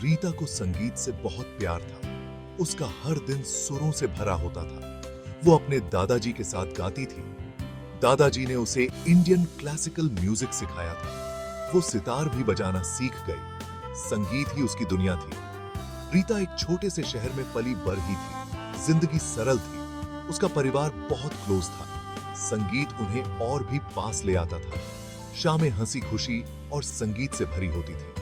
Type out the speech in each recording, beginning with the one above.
रीता को संगीत से बहुत प्यार था। उसका हर दिन सुरों से भरा होता था। वो अपने दादाजी के साथ गाती थी। दादाजी ने उसे इंडियन क्लासिकल म्यूजिक सिखाया था। वो सितार भी बजाना सीख गई। संगीत ही उसकी दुनिया थी। रीता एक छोटे से शहर में पली बढ़ी थी। जिंदगी सरल थी। उसका परिवार बहुत क्लोज था। संगीत उन्हें और भी पास ले आता था। शामें हंसी खुशी और संगीत से भरी होती थी।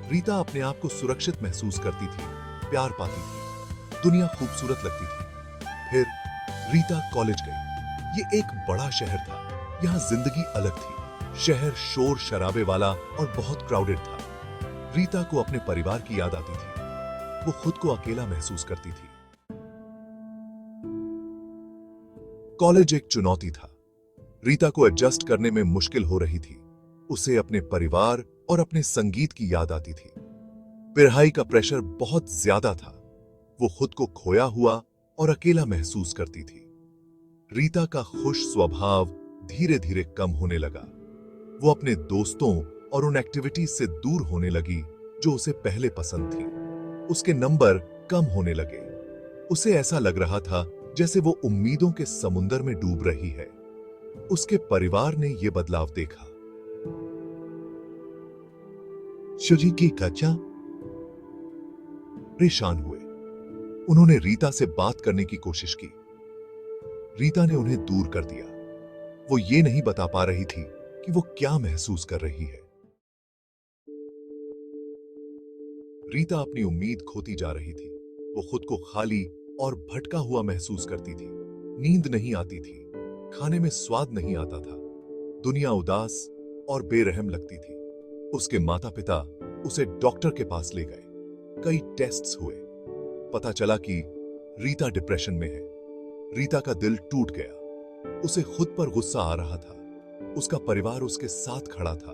रीता अपने आप को सुरक्षित महसूस करती थी, प्यार पाती थी, दुनिया खूबसूरत लगती थी। फिर रीता कॉलेज गई। ये एक बड़ा शहर था। यहाँ जिंदगी अलग थी। शहर शोर शराबे वाला और बहुत क्राउडेड था। रीता को अपने परिवार की याद आती थी। वो खुद को अकेला महसूस करती थी। कॉलेज एक चुनौती था। रीता को एडजस्ट करने में मुश्किल हो रही थी। उसे अपने परिवार और अपने संगीत की याद आती थी। पढ़ाई का प्रेशर बहुत ज्यादा था। वो खुद को खोया हुआ और अकेला महसूस करती थी। रीता का खुश स्वभाव धीरे धीरे कम होने लगा। वो अपने दोस्तों और उन एक्टिविटीज से दूर होने लगी जो उसे पहले पसंद थी। उसके नंबर कम होने लगे। उसे ऐसा लग रहा था जैसे वो उम्मीदों के समुंदर में डूब रही है। उसके परिवार ने यह बदलाव देखा। शुजिकी कच्चा परेशान हुए। उन्होंने रीता से बात करने की कोशिश की। रीता ने उन्हें दूर कर दिया। वो ये नहीं बता पा रही थी कि वो क्या महसूस कर रही है। रीता अपनी उम्मीद खोती जा रही थी। वो खुद को खाली और भटका हुआ महसूस करती थी। नींद नहीं आती थी। खाने में स्वाद नहीं आता था। दुनिया उदास और बेरहम लगती थी। उसके माता पिता उसे डॉक्टर के पास ले गए। कई टेस्ट्स हुए। पता चला कि रीता डिप्रेशन में है। रीता का दिल टूट गया। उसे खुद पर गुस्सा आ रहा था। उसका परिवार उसके साथ खड़ा था।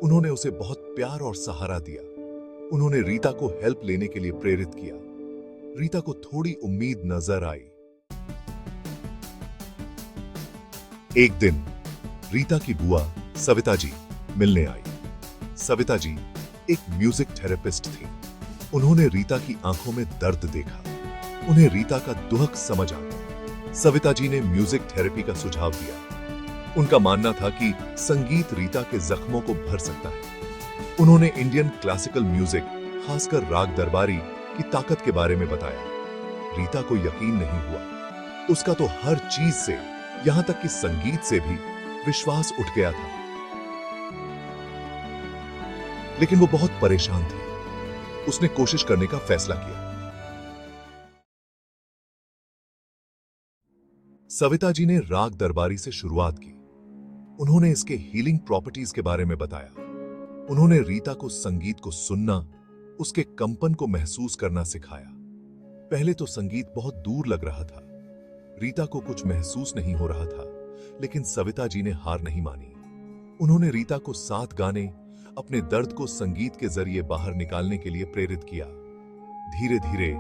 उन्होंने उसे बहुत प्यार और सहारा दिया। उन्होंने रीता को हेल्प लेने के लिए प्रेरित किया। रीता को थोड़ी उम्मीद नजर आई। एक दिन रीता की बुआ सविता जी मिलने आई। सविता जी एक म्यूजिक थेरेपिस्ट थी। उन्होंने रीता की आंखों में दर्द देखा। उन्हें रीता का दुख समझ आ गया। सविता जी ने म्यूजिक थेरेपी का सुझाव दिया। उनका मानना था कि संगीत रीता के जख्मों को भर सकता है। उन्होंने इंडियन क्लासिकल म्यूजिक, खासकर राग दरबारी की ताकत के बारे में बताया। रीता को यकीन नहीं हुआ। उसका तो हर चीज से, यहां तक कि संगीत से भी विश्वास उठ गया था। लेकिन वो बहुत परेशान थी। उसने कोशिश करने का फैसला किया। सविता जी ने राग दरबारी से शुरुआत की। उन्होंने इसके हीलिंग प्रॉपर्टीज के बारे में बताया। उन्होंने रीता को संगीत को सुनना, उसके कंपन को महसूस करना सिखाया। पहले तो संगीत बहुत दूर लग रहा था। रीता को कुछ महसूस नहीं हो रहा था, लेकिन सविता जी ने हार नहीं मानी। उन्होंने रीता को साथ गाने, अपने दर्द को संगीत के जरिए बाहर निकालने के लिए प्रेरित किया। धीरे धीरे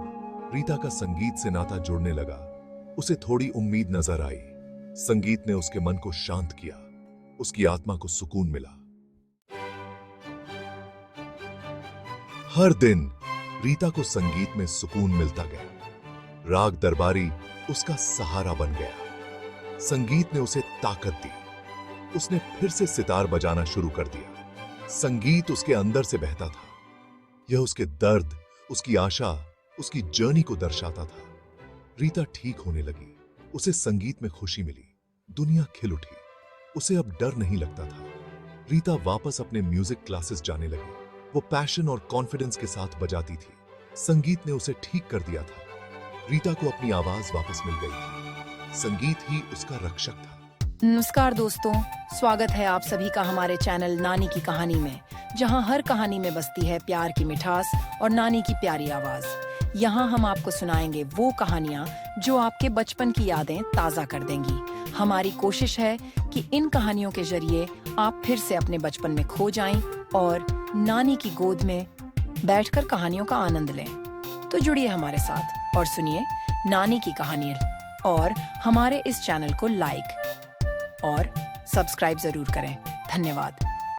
रीता का संगीत से नाता जुड़ने लगा। उसे थोड़ी उम्मीद नजर आई। संगीत ने उसके मन को शांत किया। उसकी आत्मा को सुकून मिला। हर दिन रीता को संगीत में सुकून मिलता गया। राग दरबारी उसका सहारा बन गया। संगीत ने उसे ताकत दी। उसने फिर से सितार बजाना शुरू कर दिया। संगीत उसके अंदर से बहता था। यह उसके दर्द, उसकी आशा, उसकी जर्नी को दर्शाता था। रीता ठीक होने लगी। उसे संगीत में खुशी मिली। दुनिया खिल उठी। उसे अब डर नहीं लगता था। रीता वापस अपने म्यूजिक क्लासेस जाने लगी। वो पैशन और कॉन्फिडेंस के साथ बजाती थी। संगीत ने उसे ठीक कर दिया था। रीता को अपनी आवाज वापस मिल गई थी। संगीत ही उसका रक्षक था। नमस्कार दोस्तों, स्वागत है आप सभी का हमारे चैनल नानी की कहानी में, जहां हर कहानी में बसती है प्यार की मिठास और नानी की प्यारी आवाज। यहाँ हम आपको सुनाएंगे वो कहानियाँ जो आपके बचपन की यादें ताज़ा कर देंगी। हमारी कोशिश है कि इन कहानियों के जरिए आप फिर से अपने बचपन में खो जाएं और नानी की गोद में बैठकर कहानियों का आनंद लें। तो जुड़िए हमारे साथ और सुनिए नानी की कहानी, और हमारे इस चैनल को लाइक और सब्सक्राइब जरूर करें। धन्यवाद।